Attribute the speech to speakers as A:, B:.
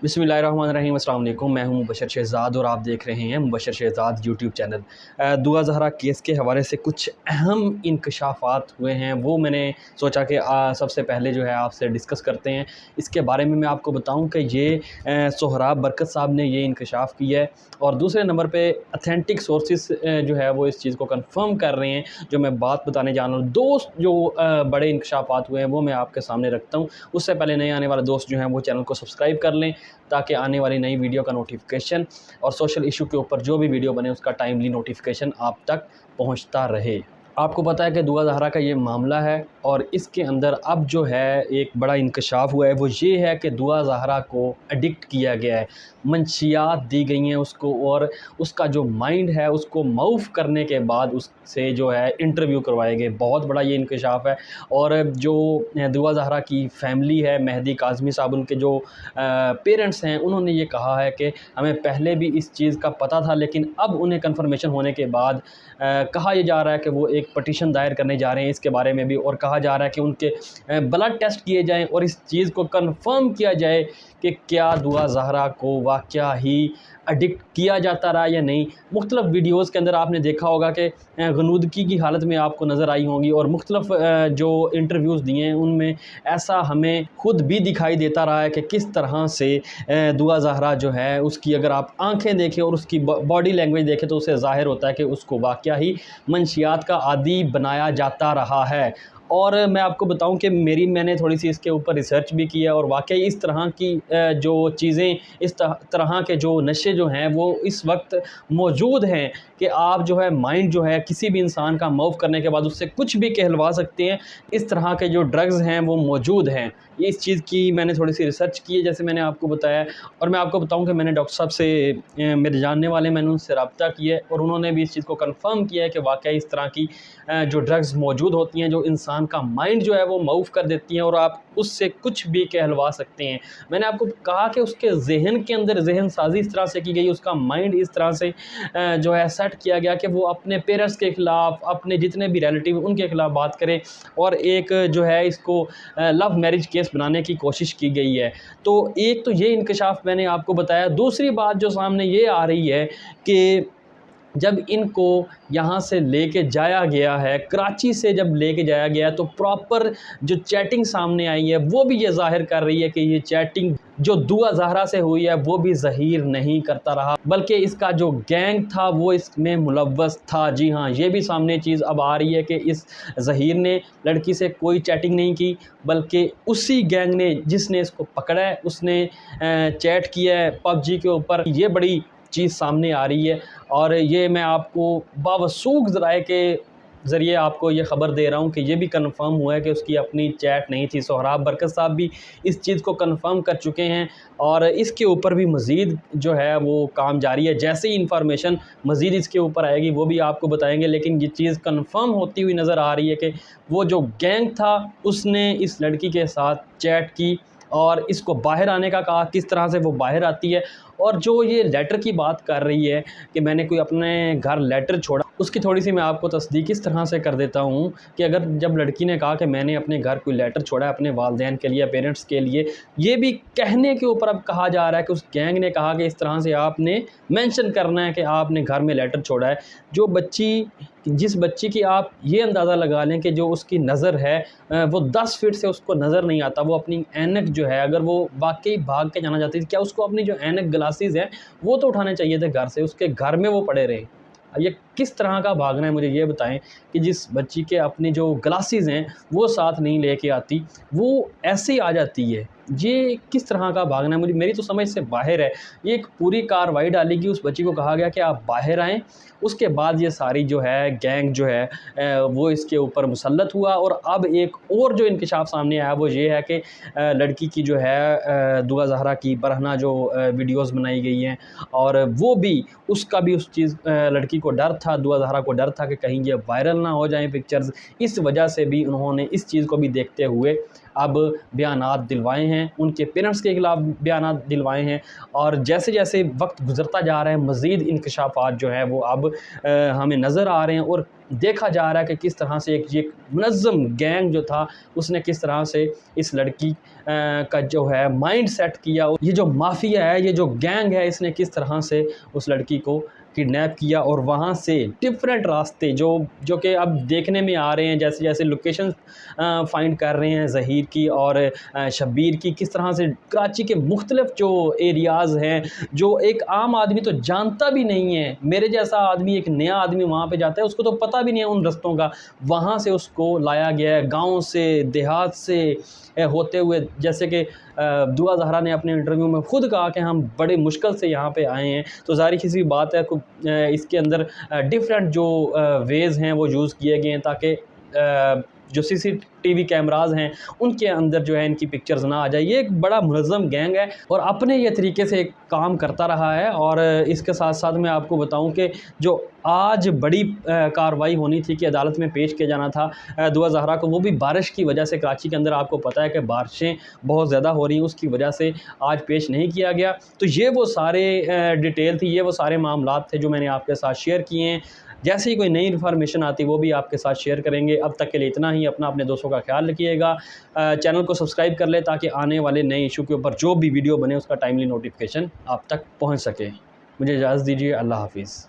A: बिस्मिल्लाहिर्रहमानिर्रहीम, अस्सलाम वालेकुम। मैं हूं मुबशर शहज़ाद और आप देख रहे हैं मुबशर शहज़ाद यूट्यूब चैनल। दुआ ज़हरा केस के हवाले से कुछ अहम इंकशाफ़ात हुए हैं, वो मैंने सोचा कि सबसे पहले जो है आपसे डिस्कस करते हैं। इसके बारे में मैं आपको बताऊं कि ये सोहराब बरकत साहब ने ये इंकशाफ़ किया है और दूसरे नंबर पे ऑथेंटिक सोर्सेस जो है वो इस चीज़ को कंफर्म कर रहे हैं जो मैं बात बताने जा रहा हूँ। दोस्त जो बड़े इंकशाफ़ात हुए हैं वो मैं आपके सामने रखता हूँ। उससे पहले नए आने वाले दोस्त जो हैं वो चैनल को सब्सक्राइब कर लें ताकि आने वाली नई वीडियो का नोटिफिकेशन और सोशल इशू के ऊपर जो भी वीडियो बने उसका टाइमली नोटिफिकेशन आप तक पहुंचता रहे। आपको पता है कि दुआ ज़हरा का ये मामला है और इसके अंदर अब जो है एक बड़ा इंकशाफ हुआ है, वो ये है कि दुआ ज़हरा को एडिक्ट किया गया है, मंशियात दी गई हैं उसको और उसका जो माइंड है उसको मऊफ़ करने के बाद उससे जो है इंटरव्यू करवाए गए। बहुत बड़ा ये इंकशाफ है। और जो दुआ ज़हरा की फ़ैमिली है, मेहदी काज़मी साहब उनके जो पेरेंट्स हैं, उन्होंने ये कहा है कि हमें पहले भी इस चीज़ का पता था, लेकिन अब उन्हें कन्फर्मेशन होने के बाद कहा यह जा रहा है कि वो एक पटिशन दायर करने जा रहे हैं इसके बारे में भी, और कहा जा रहा है कि उनके ब्लड टेस्ट किए जाएं और इस चीज़ को कंफर्म किया जाए कि क्या दुआ ज़हरा को वाक़या ही एडिक्ट किया जाता रहा या नहीं। मुख्तलिफ़ वीडियोज़ के अंदर आपने देखा होगा कि गनूदगी की हालत में आपको नज़र आई होंगी और मुख्तलिफ़ जो इंटरव्यूज़ दिए हैं उनमें ऐसा हमें खुद भी दिखाई देता रहा है कि किस तरह से दुआ ज़हरा जो है उसकी अगर आप आँखें देखें और उसकी बॉडी लैंग्वेज देखें तो उससे ज़ाहिर होता है कि उसको वाक़या ही मंशियात का आदी बनाया जाता रहा है। और मैं आपको बताऊं कि मैंने थोड़ी सी इसके ऊपर रिसर्च भी की है और वाकई इस तरह की जो चीज़ें, इस तरह के जो नशे जो हैं वो इस वक्त मौजूद हैं कि आप जो है माइंड जो है किसी भी इंसान का मौफ करने के बाद उससे कुछ भी कहलवा सकते हैं। इस तरह के जो ड्रग्स हैं वो मौजूद हैं। ये इस चीज़ की मैंने थोड़ी सी रिसर्च की है, जैसे मैंने आपको बताया। और मैं आपको बताऊं कि मैंने डॉक्टर साहब से मेरे जानने वाले, मैंने उनसे रब्ता किया है और उन्होंने भी इस चीज़ को कंफर्म किया है कि वाकई इस तरह की जो ड्रग्स मौजूद होती हैं जो इंसान का माइंड जो है वो मऊफ़ कर देती हैं और आप उससे कुछ भी कहलवा सकते हैं। मैंने आपको कहा कि उसके जहन के अंदर जहन साजी इस तरह से की गई, उसका माइंड इस तरह से जो है सेट किया गया कि वो अपने पेरेंट्स के ख़िलाफ़, अपने जितने भी रिलेटिव उनके ख़िलाफ़ बात करे और एक जो है इसको लव मैरिज केस बनाने की कोशिश की गई है। तो एक तो ये इंकशाफ मैंने आपको बताया। दूसरी बात जो सामने ये आ रही है कि जब इनको यहाँ से लेके जाया गया है, कराची से जब लेके जाया गया है, तो प्रॉपर जो चैटिंग सामने आई है वो भी ये ज़ाहिर कर रही है कि ये चैटिंग जो दुआ ज़हरा से हुई है वो भी ज़हीर नहीं करता रहा, बल्कि इसका जो गैंग था वो इसमें मुलव्वस था। जी हाँ, ये भी सामने चीज़ अब आ रही है कि इस ज़हीर ने लड़की से कोई चैटिंग नहीं की, बल्कि उसी गैंग ने जिसने इसको पकड़ा है उसने चैट किया है पबजी के ऊपर। ये बड़ी चीज़ सामने आ रही है और ये मैं आपको बावसूख ज़राए के ज़रिए आपको ये ख़बर दे रहा हूँ कि ये भी कंफर्म हुआ है कि उसकी अपनी चैट नहीं थी। सोहराब बरकत साहब भी इस चीज़ को कंफर्म कर चुके हैं और इसके ऊपर भी मज़ीद जो है वो काम जारी है। जैसे ही इंफॉर्मेशन मज़ीद इसके ऊपर आएगी वो भी आपको बताएंगे, लेकिन ये चीज़ कंफर्म होती हुई नज़र आ रही है कि वो जो गैंग था उसने इस लड़की के साथ चैट की और इसको बाहर आने का कहा, किस तरह से वो बाहर आती है। और जो ये लेटर की बात कर रही है कि मैंने कोई अपने घर लेटर छोड़ा, उसकी थोड़ी सी मैं आपको तस्दीक इस तरह से कर देता हूँ कि अगर जब लड़की ने कहा कि मैंने अपने घर कोई लेटर छोड़ा है अपने वालिदैन के लिए, पेरेंट्स के लिए, ये भी कहने के ऊपर अब कहा जा रहा है कि उस गैंग ने कहा कि इस तरह से आपने मेंशन करना है कि आपने घर में लेटर छोड़ा है। जिस बच्ची की आप ये अंदाज़ा लगा लें कि जो उसकी नज़र है वो 10 फीट से उसको नज़र नहीं आता, वो अपनी ऐनक जो है अगर वो वाकई भाग के जाना चाहती थी, क्या उसको अपनी जो ऐनक ग्लासेस हैं वो तो उठाने चाहिए थे घर से, उसके घर में वो पड़े रहे। ये किस तरह का भागना है, मुझे ये बताएं कि जिस बच्ची के अपनी जो ग्लासेस हैं वो साथ नहीं लेके आती, वो ऐसे ही आ जाती है। ये किस तरह का भागना है, मेरी तो समझ से बाहर है। ये एक पूरी कार्रवाई डाली गई, उस बच्ची को कहा गया कि आप बाहर आएँ, उसके बाद ये सारी जो है गैंग जो है वो इसके ऊपर मुसल्लत हुआ। और अब एक और जो इंकशाफ सामने आया वो ये है कि लड़की की जो है दुआ ज़हरा की बरहना जो वीडियोज़ बनाई गई हैं और वो भी उसका भी उस चीज़ लड़की को डर था, दुआ ज़हरा को डर था कि कहीं ये वायरल ना हो जाएं पिक्चर्स। इस वजह से भी उन्होंने इस चीज़ को भी देखते हुए अब बयानात दिलवाए हैं, उनके पेरेंट्स के खिलाफ बयानात दिलवाए हैं। और जैसे जैसे वक्त गुज़रता जा रहा है मज़ीद इंकशाफात जो है वो अब हमें नज़र आ रहे हैं और देखा जा रहा है कि किस तरह से एक मुनज़्ज़म गैंग जो था उसने किस तरह से इस लड़की का जो है माइंड सेट किया। ये जो माफिया है, ये जो गैंग है, इसने किस तरह से उस लड़की को किडनैप किया और वहाँ से डिफरेंट रास्ते जो कि अब देखने में आ रहे हैं, जैसे जैसे लोकेशन फाइंड कर रहे हैं ज़हीर की और शब्बीर की, किस तरह से कराची के मुख्तलिफ जो एरियाज़ हैं जो एक आम आदमी तो जानता भी नहीं है, मेरे जैसा आदमी, एक नया आदमी वहाँ पे जाता है उसको तो पता भी नहीं है उन रास्तों का, वहाँ से उसको लाया गया है, गाँव से, देहात से होते हुए। जैसे कि दुआ ज़हरा ने अपने इंटरव्यू में ख़ुद कहा कि हम बड़े मुश्किल से यहाँ पे आए हैं, तो ज़ाहिर सी बात है इसके अंदर डिफरेंट जो वेज़ हैं वो यूज़ किए गए हैं ताकि जो सीसीटीवी कैमराज़ हैं उनके अंदर जो है इनकी पिक्चर्स ना आ जाए। ये एक बड़ा मुनज़्ज़म गैंग है और अपने ये तरीके से काम करता रहा है। और इसके साथ साथ मैं आपको बताऊं कि जो आज बड़ी कार्रवाई होनी थी कि अदालत में पेश किया जाना था दुआ ज़हरा को, वो भी बारिश की वजह से, कराची के अंदर आपको पता है कि बारिशें बहुत ज़्यादा हो रही हैं, उसकी वजह से आज पेश नहीं किया गया। तो ये वो सारे डिटेल थी, ये वो सारे मामलात थे जो मैंने आपके साथ शेयर किए हैं। जैसे ही कोई नई इन्फॉर्मेशन आती वो भी आपके साथ शेयर करेंगे। अब तक के लिए इतना ही। अपने दोस्तों का ख्याल रखिएगा। चैनल को सब्सक्राइब कर ले ताकि आने वाले नए इशू के ऊपर जो भी वीडियो बने उसका टाइमली नोटिफिकेशन आप तक पहुंच सके। मुझे इजाज़त दीजिए। अल्लाह हाफ़िज़।